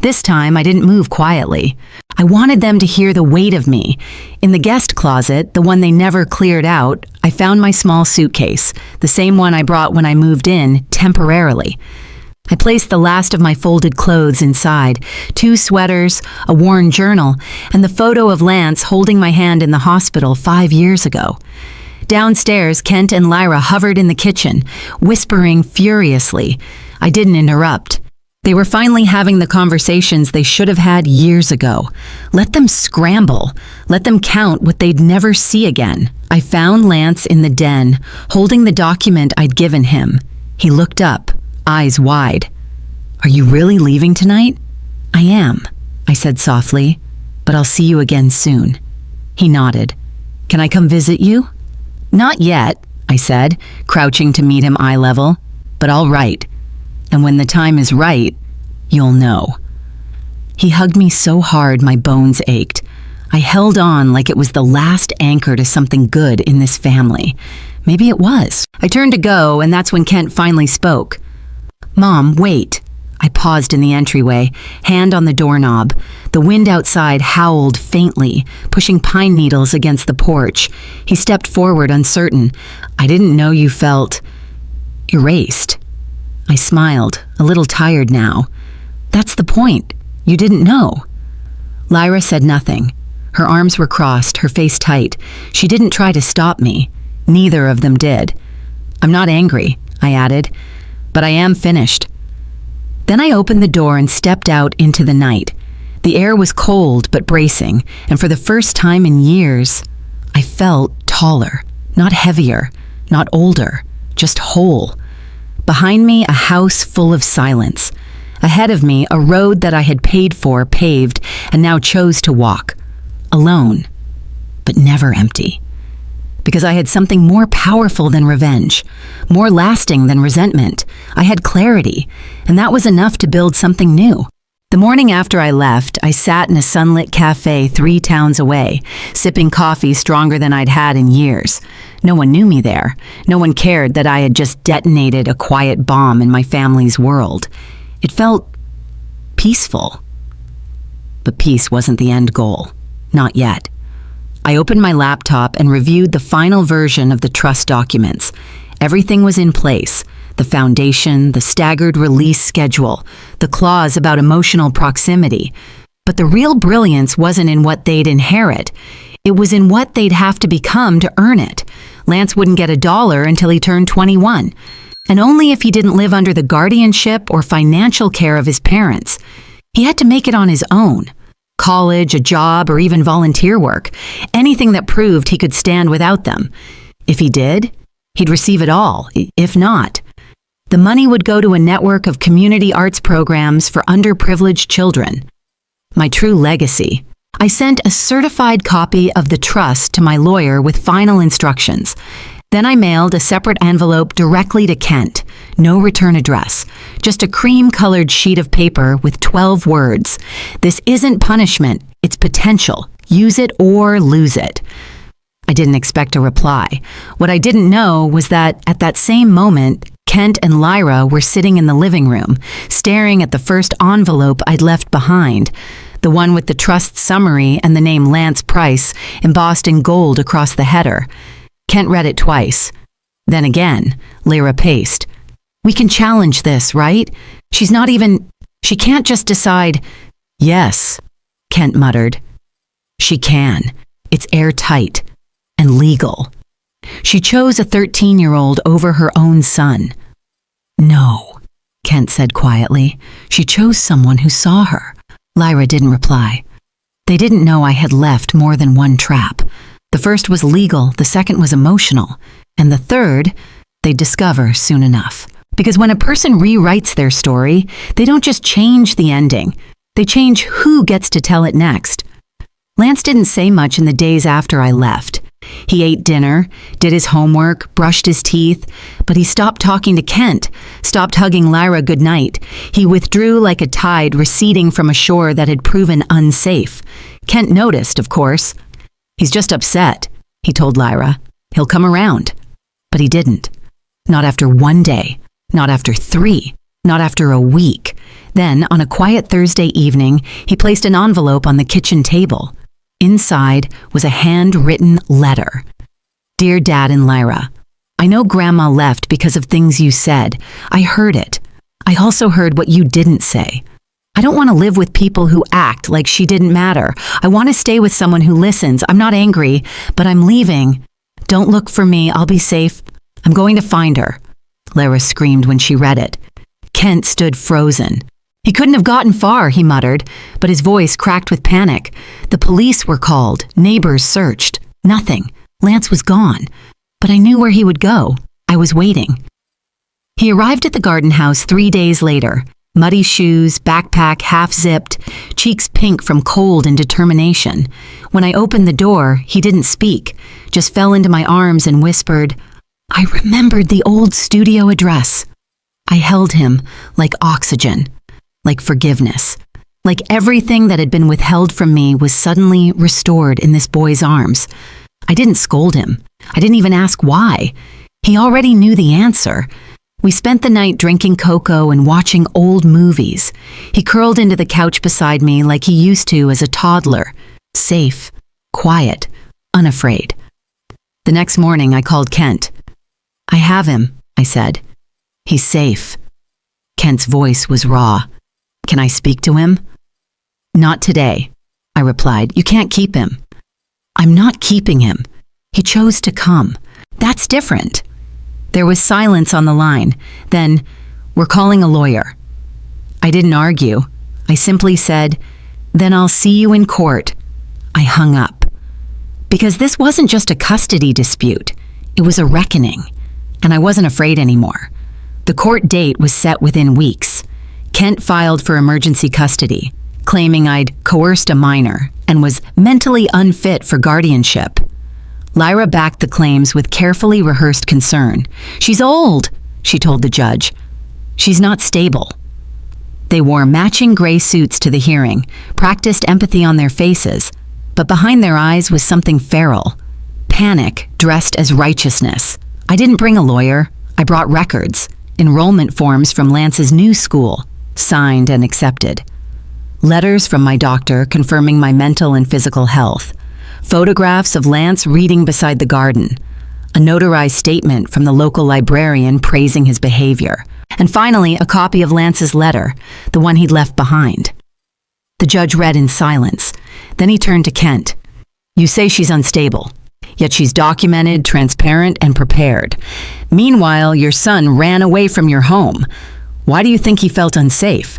Speaker 1: This time, I didn't move quietly. I wanted them to hear the weight of me. In the guest closet, the one they never cleared out, I found my small suitcase, the same one I brought when I moved in, temporarily. I placed the last of my folded clothes inside, 2 sweaters, a worn journal, and the photo of Lance holding my hand in the hospital 5 years ago. Downstairs, Kent and Lyra hovered in the kitchen, whispering furiously. I didn't interrupt. They were finally having the conversations they should have had years ago. Let them scramble. Let them count what they'd never see again. I found Lance in the den, holding the document I'd given him. He looked up, eyes wide. "Are you really leaving tonight?" "I am," I said softly, "but I'll see you again soon." He nodded. "Can I come visit you?" "Not yet," I said, crouching to meet him eye level, "but all right. And when the time is right, you'll know." He hugged me so hard my bones ached. I held on like it was the last anchor to something good in this family. Maybe it was. I turned to go, and that's when Kent finally spoke. "Mom, wait." I paused in the entryway, hand on the doorknob. The wind outside howled faintly, pushing pine needles against the porch. He stepped forward, uncertain. "I didn't know you felt erased." I smiled, a little tired now. "That's the point. You didn't know." Lyra said nothing. Her arms were crossed, her face tight. She didn't try to stop me. Neither of them did. "I'm not angry," I added, "but I am finished." Then I opened the door and stepped out into the night. The air was cold but bracing, and for the first time in years, I felt taller, not heavier, not older, just whole. Behind me, a house full of silence. Ahead of me, a road that I had paid for, paved, and now chose to walk. Alone, but never empty. Because I had something more powerful than revenge, more lasting than resentment. I had clarity, and that was enough to build something new. The morning after I left, I sat in a sunlit cafe 3 towns away, sipping coffee stronger than I'd had in years. No one knew me there. No one cared that I had just detonated a quiet bomb in my family's world. It felt peaceful. But peace wasn't the end goal. Not yet. I opened my laptop and reviewed the final version of the trust documents. Everything was in place. The foundation, the staggered release schedule, the clause about emotional proximity. But the real brilliance wasn't in what they'd inherit. It was in what they'd have to become to earn it. Lance wouldn't get $1 until he turned 21. And only if he didn't live under the guardianship or financial care of his parents. He had to make it on his own. College, a job, or even volunteer work. Anything that proved he could stand without them. If he did, he'd receive it all. If not, the money would go to a network of community arts programs for underprivileged children. My true legacy. I sent a certified copy of the trust to my lawyer with final instructions. Then I mailed a separate envelope directly to Kent. No return address. Just a cream-colored sheet of paper with 12 words. "This isn't punishment, it's potential. Use it or lose it." I didn't expect a reply. What I didn't know was that at that same moment, Kent and Lyra were sitting in the living room, staring at the first envelope I'd left behind. The one with the trust summary and the name Lance Price embossed in gold across the header. Kent read it twice. Then again, Lyra paced. "We can challenge this, right? She can't just decide." "Yes," Kent muttered. "She can. It's airtight and legal. She chose a 13-year-old over her own son." "No," Kent said quietly. "She chose someone who saw her." Lyra didn't reply. They didn't know I had left more than one trap. The first was legal, the second was emotional, and the third, they'd discover soon enough. Because when a person rewrites their story, they don't just change the ending, they change who gets to tell it next. Lance didn't say much in the days after I left. He ate dinner, did his homework, brushed his teeth, but he stopped talking to Kent, stopped hugging Lyra goodnight. He withdrew like a tide receding from a shore that had proven unsafe. Kent noticed, of course. "He's just upset," he told Lyra. He'll come around. But he didn't. Not after 1 day, not after 3, not after a week. Then, on a quiet Thursday evening, he placed an envelope on the kitchen table. Inside was a handwritten letter. Dear Dad and Lyra, I know Grandma left because of things you said. I heard it. I also heard what you didn't say. I don't want to live with people who act like she didn't matter. I want to stay with someone who listens. I'm not angry, but I'm leaving. Don't look for me. I'll be safe. I'm going to find her. Lyra screamed when she read it. Kent stood frozen. He couldn't have gotten far, he muttered, but his voice cracked with panic. The police were called. Neighbors searched. Nothing. Lance was gone. But I knew where he would go. I was waiting. He arrived at the garden house 3 days later. Muddy shoes, backpack half-zipped, cheeks pink from cold and determination. When I opened the door, he didn't speak, just fell into my arms and whispered, I remembered the old studio address. I held him like oxygen, like forgiveness, like everything that had been withheld from me was suddenly restored in this boy's arms. I didn't scold him. I didn't even ask why. He already knew the answer. We spent the night drinking cocoa and watching old movies. He curled into the couch beside me like he used to as a toddler, safe, quiet, unafraid. The next morning I called Kent. I have him, I said. He's safe. Kent's voice was raw. Can I speak to him? Not today, I replied. You can't keep him. I'm not keeping him. He chose to come. That's different. There was silence on the line. Then, we're calling a lawyer. I didn't argue. I simply said, then I'll see you in court. I hung up. Because this wasn't just a custody dispute. It was a reckoning. And I wasn't afraid anymore. The court date was set within weeks. Kent filed for emergency custody, claiming I'd coerced a minor and was mentally unfit for guardianship. Lyra backed the claims with carefully rehearsed concern. She's old, she told the judge. She's not stable. They wore matching gray suits to the hearing, practiced empathy on their faces, but behind their eyes was something feral. Panic dressed as righteousness. I didn't bring a lawyer. I brought records, enrollment forms from Lance's new school, signed and accepted. Letters from my doctor confirming my mental and physical health. Photographs of Lance reading beside the garden, a notarized statement from the local librarian praising his behavior, and finally a copy of Lance's letter, the one he'd left behind. The judge read in silence. Then he turned to Kent. You say she's unstable, yet she's documented, transparent, and prepared. Meanwhile, your son ran away from your home. Why do you think he felt unsafe?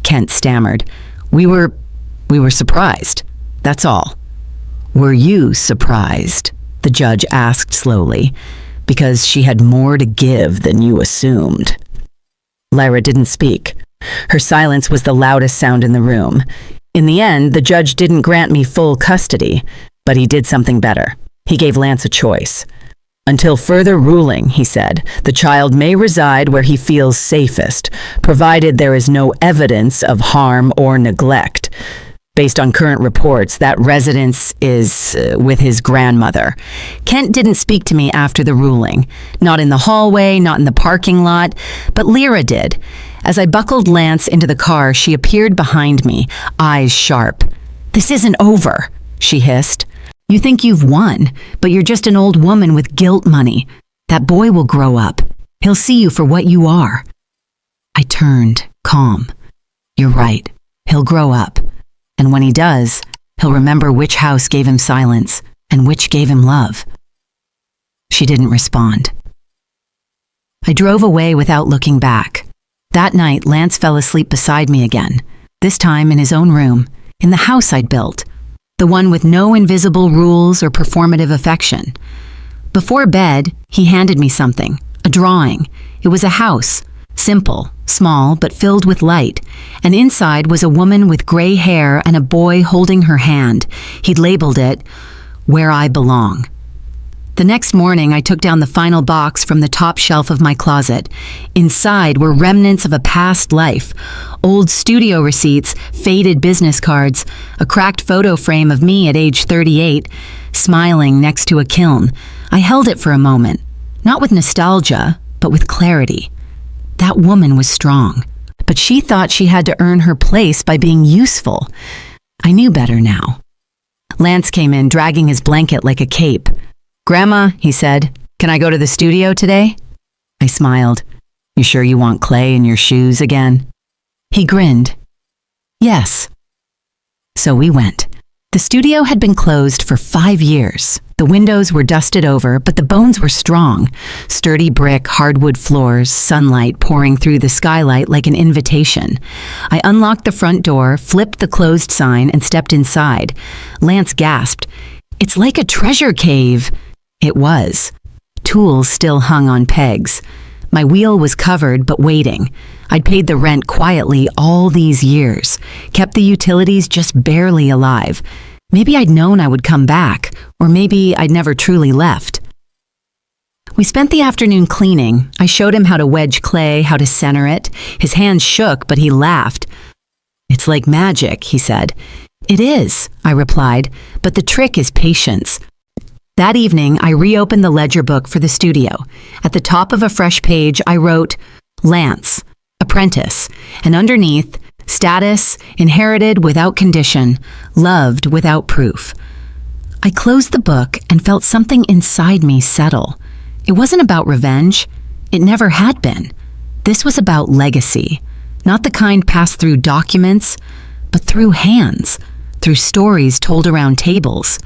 Speaker 1: Kent stammered. We were surprised. That's all. Were you surprised? The judge asked slowly, because she had more to give than you assumed. Lyra didn't speak. Her silence was the loudest sound in the room. In the end, the judge didn't grant me full custody, but he did something better. He gave Lance a choice. Until further ruling, he said, the child may reside where he feels safest, provided there is no evidence of harm or neglect. Based on current reports, that residence is with his grandmother. Kent didn't speak to me after the ruling. Not in the hallway, not in the parking lot, but Lyra did. As I buckled Lance into the car, she appeared behind me, eyes sharp. This isn't over, she hissed. You think you've won, but you're just an old woman with guilt money. That boy will grow up. He'll see you for what you are. I turned, calm. You're right. He'll grow up. And when he does, he'll remember which house gave him silence and which gave him love. She didn't respond. I drove away without looking back. That night, Lance fell asleep beside me again, this time in his own room, in the house I'd built, the one with no invisible rules or performative affection. Before bed, he handed me something, a drawing. It was a house, simple, small, but filled with light, and inside was a woman with gray hair and a boy holding her hand. He'd labeled it, Where I Belong. The next morning, I took down the final box from the top shelf of my closet. Inside were remnants of a past life, old studio receipts, faded business cards, a cracked photo frame of me at age 38, smiling next to a kiln, I held it for a moment, not with nostalgia, but with clarity. That woman was strong, but she thought she had to earn her place by being useful. I knew better now. Lance came in, dragging his blanket like a cape. "Grandma," he said, "can I go to the studio today?" I smiled. "You sure you want clay in your shoes again?" He grinned. "Yes." So we went. The studio had been closed for 5 years. The windows were dusted over, but the bones were strong. Sturdy brick, hardwood floors, sunlight pouring through the skylight like an invitation. I unlocked the front door, flipped the closed sign, and stepped inside. Lance gasped. "It's like a treasure cave." It was. Tools still hung on pegs. My wheel was covered but waiting. I'd paid the rent quietly all these years, kept the utilities just barely alive. Maybe I'd known I would come back, or maybe I'd never truly left. We spent the afternoon cleaning. I showed him how to wedge clay, how to center it. His hands shook, but he laughed. "It's like magic," he said. "It is," I replied, "but the trick is patience." That evening, I reopened the ledger book for the studio. At the top of a fresh page, I wrote, "Lance, apprentice," and underneath, "Status, inherited without condition, loved without proof." I closed the book and felt something inside me settle. It wasn't about revenge. It never had been. This was about legacy, not the kind passed through documents, but through hands, through stories told around tables.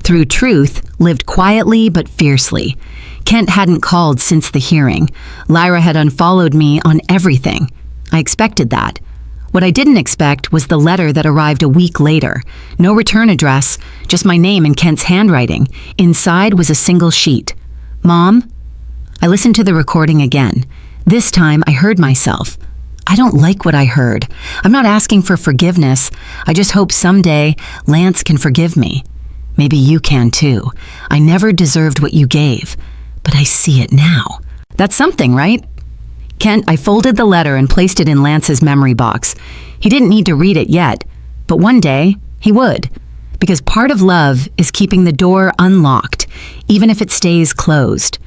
Speaker 1: Through truth, lived quietly but fiercely. Kent hadn't called since the hearing. Lyra had unfollowed me on everything. I expected that. What I didn't expect was the letter that arrived a week later. No return address, just my name in Kent's handwriting. Inside was a single sheet. "Mom?" I listened to the recording again. This time I heard myself. I don't like what I heard. I'm not asking for forgiveness. I just hope someday Lance can forgive me. Maybe you can too. I never deserved what you gave, but I see it now. That's something, right? Kent, I folded the letter and placed it in Lance's memory box. He didn't need to read it yet, but one day he would. Because part of love is keeping the door unlocked, even if it stays closed.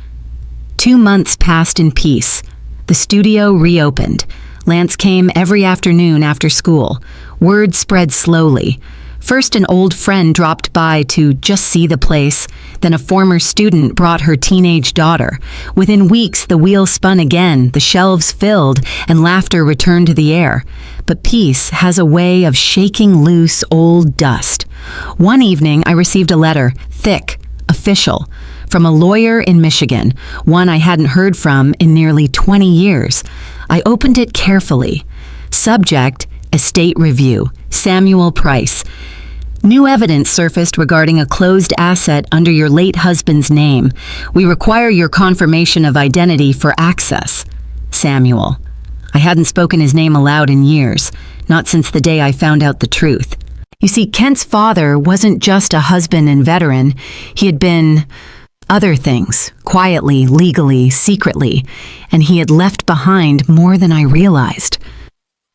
Speaker 1: 2 months passed in peace. The studio reopened. Lance came every afternoon after school. Word spread slowly. First, an old friend dropped by to just see the place. Then a former student brought her teenage daughter. Within weeks, the wheel spun again, the shelves filled, and laughter returned to the air. But peace has a way of shaking loose old dust. One evening, I received a letter, thick, official, from a lawyer in Michigan, one I hadn't heard from in nearly 20 years. I opened it carefully. Subject, Estate Review, Samuel Price. New evidence surfaced regarding a closed asset under your late husband's name. We require your confirmation of identity for access. Samuel. I hadn't spoken his name aloud in years, not since the day I found out the truth. You see, Kent's father wasn't just a husband and veteran. He had been other things, quietly, legally, secretly, and he had left behind more than I realized.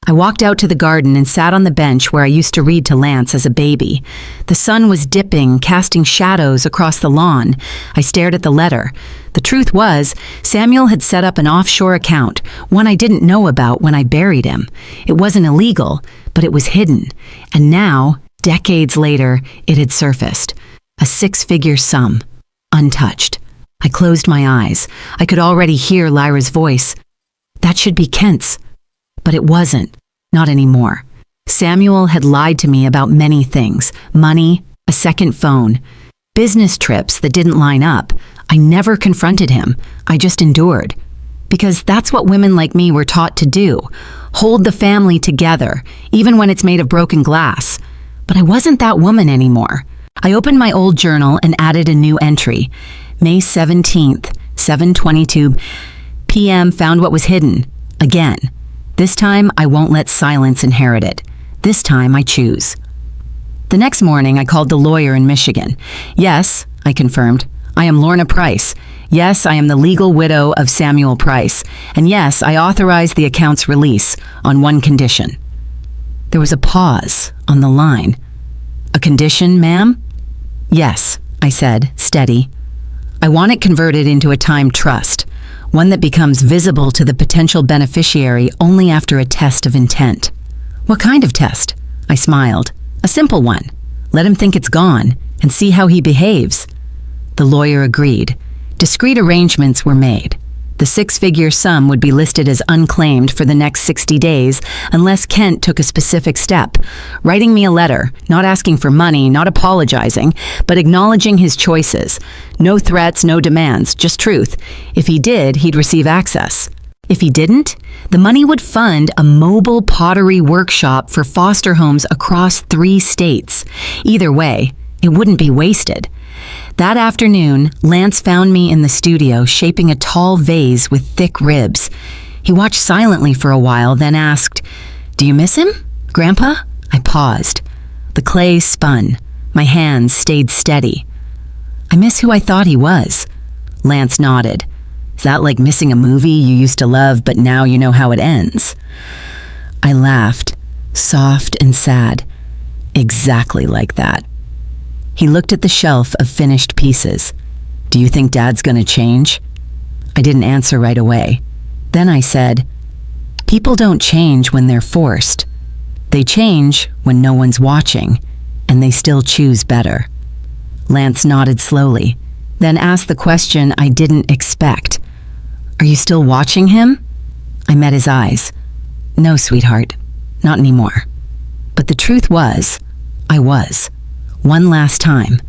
Speaker 1: I walked out to the garden and sat on the bench where I used to read to Lance as a baby. The sun was dipping, casting shadows across the lawn. I stared at the letter. The truth was, Samuel had set up an offshore account, one I didn't know about when I buried him. It wasn't illegal, but it was hidden. And now, decades later, it had surfaced. A 6-figure sum, untouched. I closed my eyes. I could already hear Lyra's voice. That should be Kent's. But it wasn't. Not anymore. Samuel had lied to me about many things. Money, a second phone, business trips that didn't line up. I never confronted him. I just endured. Because that's what women like me were taught to do. Hold the family together, even when it's made of broken glass. But I wasn't that woman anymore. I opened my old journal and added a new entry. May 17th, 7:22 p.m. found what was hidden. Again. This time, I won't let silence inherit it. This time, I choose. The next morning, I called the lawyer in Michigan. Yes, I confirmed, I am Lorna Price. Yes, I am the legal widow of Samuel Price. And yes, I authorized the account's release on one condition. There was a pause on the line. A condition, ma'am? Yes, I said, steady. I want it converted into a time trust, one that becomes visible to the potential beneficiary only after a test of intent. What kind of test? I smiled. A simple one. Let him think it's gone and see how he behaves. The lawyer agreed. Discreet arrangements were made. The 6-figure sum would be listed as unclaimed for the next 60 days unless Kent took a specific step, writing me a letter, not asking for money, not apologizing, but acknowledging his choices. No threats, no demands, just truth. If he did, he'd receive access. If he didn't, the money would fund a mobile pottery workshop for foster homes across 3 states. Either way, it wouldn't be wasted. That afternoon, Lance found me in the studio shaping a tall vase with thick ribs. He watched silently for a while, then asked, "Do you miss him, Grandpa?" I paused. The clay spun. My hands stayed steady. "I miss who I thought he was." Lance nodded. "Is that like missing a movie you used to love, but now you know how it ends?" I laughed, soft and sad. Exactly like that. He looked at the shelf of finished pieces. "Do you think Dad's gonna change?" I didn't answer right away. Then I said, "People don't change when they're forced. They change when no one's watching, and they still choose better." Lance nodded slowly, then asked the question I didn't expect. "Are you still watching him?" I met his eyes. "No, sweetheart, not anymore." But the truth was, I was. One last time.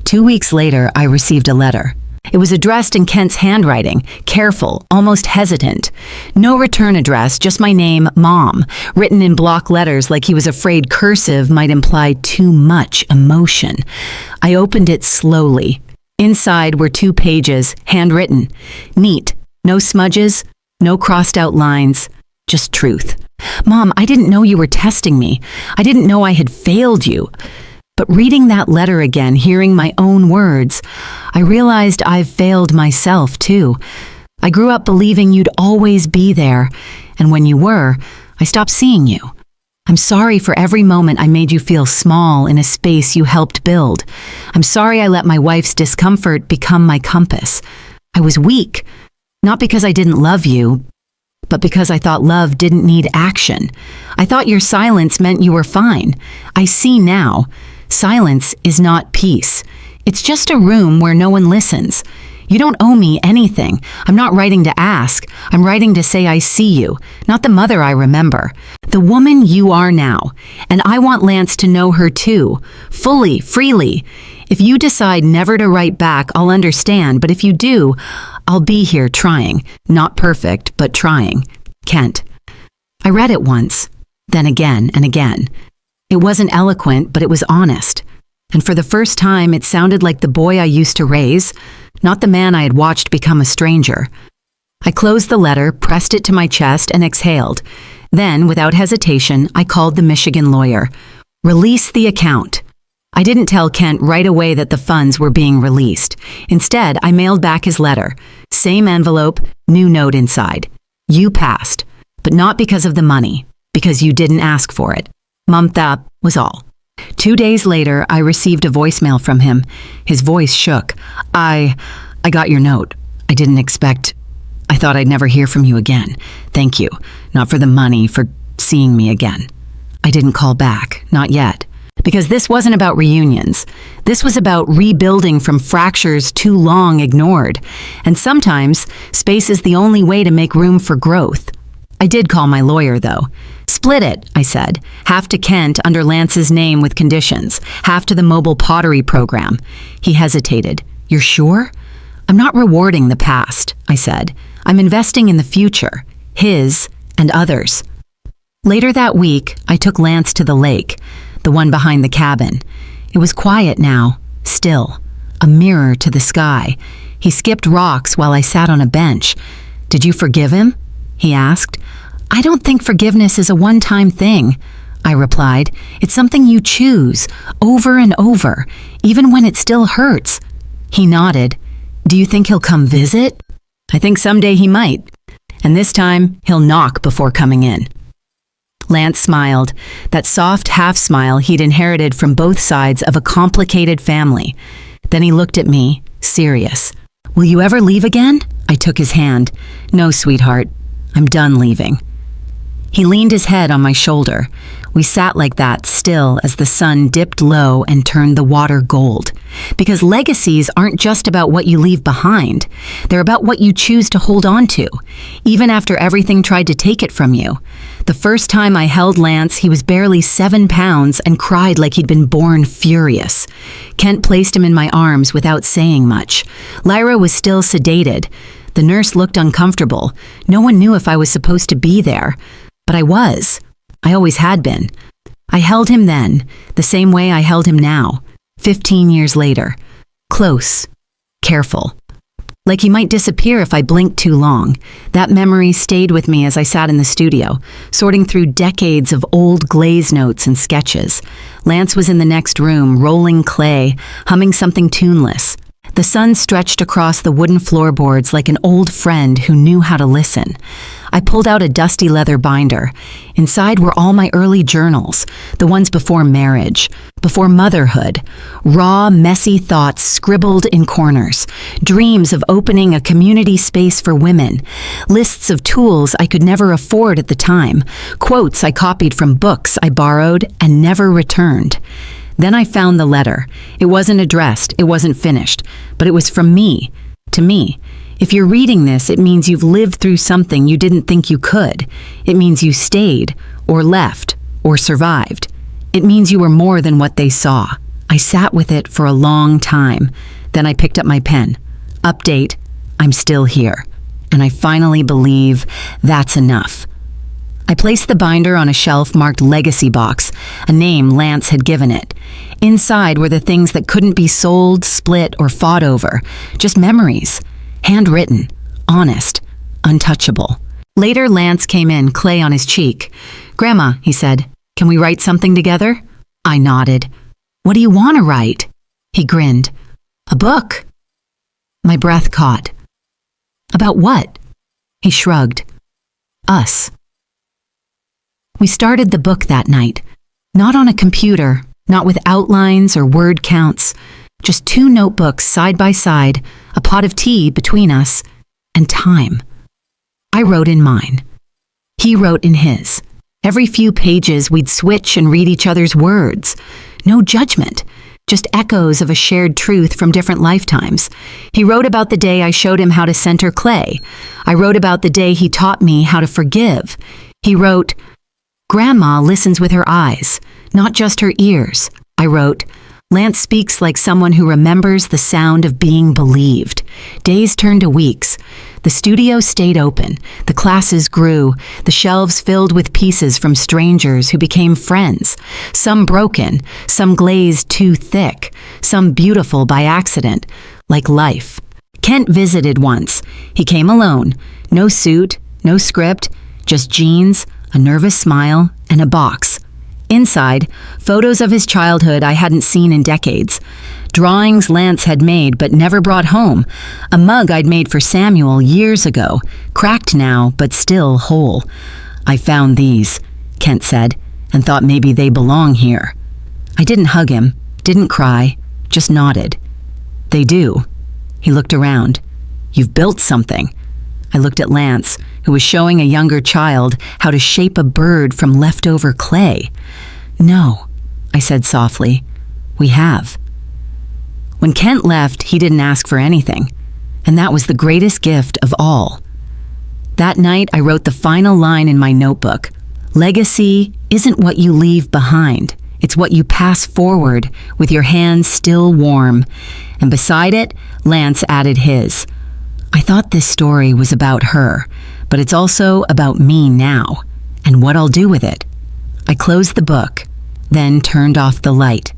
Speaker 1: 2 weeks later, I received a letter. It was addressed in Kent's handwriting, careful, almost hesitant. No return address, just my name, Mom, written in block letters like he was afraid cursive might imply too much emotion. I opened it slowly. Inside were 2 pages, handwritten. Neat, no smudges, no crossed out lines, just truth. "Mom, I didn't know you were testing me. I didn't know I had failed you." But reading that letter again, hearing my own words, I realized I've failed myself too. I grew up believing you'd always be there, and when you were, I stopped seeing you. I'm sorry for every moment I made you feel small in a space you helped build. I'm sorry I let my wife's discomfort become my compass. I was weak, not because I didn't love you, but because I thought love didn't need action. I thought your silence meant you were fine. I see now. Silence is not peace. It's just a room where no one listens. You don't owe me anything. I'm not writing to ask. I'm writing to say I see you, not the mother I remember. The woman you are now. And I want Lance to know her too, fully, freely. If you decide never to write back, I'll understand, but if you do, I'll be here trying. Not perfect, but trying. Kent. I read it once, then again and again. It wasn't eloquent, but it was honest. And for the first time, it sounded like the boy I used to raise, not the man I had watched become a stranger. I closed the letter, pressed it to my chest, and exhaled. Then, without hesitation, I called the Michigan lawyer. Release the account. I didn't tell Kent right away that the funds were being released. Instead, I mailed back his letter. Same envelope, new note inside. You passed, but not because of the money, because you didn't ask for it. That was all. 2 days later, I received a voicemail from him. His voice shook. I got your note. I didn't expect. I thought I'd never hear from you again. Thank you. Not for the money, for seeing me again. I didn't call back. Not yet. Because this wasn't about reunions. This was about rebuilding from fractures too long ignored. And sometimes, space is the only way to make room for growth. I did call my lawyer, though. Split it, I said. Half to Kent under Lance's name with conditions. Half to the mobile pottery program. He hesitated. You're sure? I'm not rewarding the past, I said. I'm investing in the future. His and others. Later that week, I took Lance to the lake, the one behind the cabin. It was quiet now, still, a mirror to the sky. He skipped rocks while I sat on a bench. Did you forgive him? He asked. I don't think forgiveness is a one-time thing, I replied. It's something you choose, over and over, even when it still hurts. He nodded. Do you think he'll come visit? I think someday he might. And this time, he'll knock before coming in. Lance smiled, that soft half-smile he'd inherited from both sides of a complicated family. Then he looked at me, serious. "Will you ever leave again?" I took his hand. "No, sweetheart. I'm done leaving." He leaned his head on my shoulder. We sat like that, still, as the sun dipped low and turned the water gold. Because legacies aren't just about what you leave behind. They're about what you choose to hold on to, even after everything tried to take it from you. The first time I held Lance, he was barely 7 pounds and cried like he'd been born furious. Kent placed him in my arms without saying much. Lyra was still sedated. The nurse looked uncomfortable. No one knew if I was supposed to be there. But I was. I always had been. I held him then, the same way I held him now, 15 years later. Close. Careful. Like he might disappear if I blinked too long. That memory stayed with me as I sat in the studio, sorting through decades of old glaze notes and sketches. Lance was in the next room, rolling clay, humming something tuneless. The sun stretched across the wooden floorboards like an old friend who knew how to listen. I pulled out a dusty leather binder. Inside were all my early journals, the ones before marriage, before motherhood. Raw, messy thoughts scribbled in corners. Dreams of opening a community space for women. Lists of tools I could never afford at the time. Quotes I copied from books I borrowed and never returned. Then I found the letter. It wasn't addressed, it wasn't finished, but it was from me, to me. If you're reading this, it means you've lived through something you didn't think you could. It means you stayed, or left, or survived. It means you were more than what they saw. I sat with it for a long time. Then I picked up my pen. Update, I'm still here. And I finally believe that's enough. I placed the binder on a shelf marked Legacy Box, a name Lance had given it. Inside were the things that couldn't be sold, split, or fought over. Just memories. Handwritten. Honest. Untouchable. Later, Lance came in, clay on his cheek. "Grandma," he said, "can we write something together?" I nodded. "What do you want to write?" He grinned. "A book." My breath caught. "About what?" He shrugged. "Us." We started the book that night. Not on a computer, not with outlines or word counts. Just 2 notebooks side by side, a pot of tea between us, and time. I wrote in mine. He wrote in his. Every few pages we'd switch and read each other's words. No judgment, just echoes of a shared truth from different lifetimes. He wrote about the day I showed him how to center clay. I wrote about the day he taught me how to forgive. He wrote, "Grandma listens with her eyes, not just her ears." I wrote, "Lance speaks like someone who remembers the sound of being believed." Days turned to weeks. The studio stayed open. The classes grew. The shelves filled with pieces from strangers who became friends. Some broken, some glazed too thick, some beautiful by accident, like life. Kent visited once. He came alone. No suit, no script, just jeans, a nervous smile, and a box. Inside, photos of his childhood I hadn't seen in decades. Drawings Lance had made but never brought home. A mug I'd made for Samuel years ago, cracked now but still whole. "I found these," Kent said, "and thought maybe they belong here." I didn't hug him, didn't cry, just nodded. "They do." He looked around. "You've built something." I looked at Lance, who was showing a younger child how to shape a bird from leftover clay. "No," I said softly. "We have." When Kent left, he didn't ask for anything, and that was the greatest gift of all. That night, I wrote the final line in my notebook. "Legacy isn't what you leave behind. It's what you pass forward with your hands still warm." And beside it, Lance added his. I thought this story was about her, but it's also about me now, and what I'll do with it. I closed the book, then turned off the light.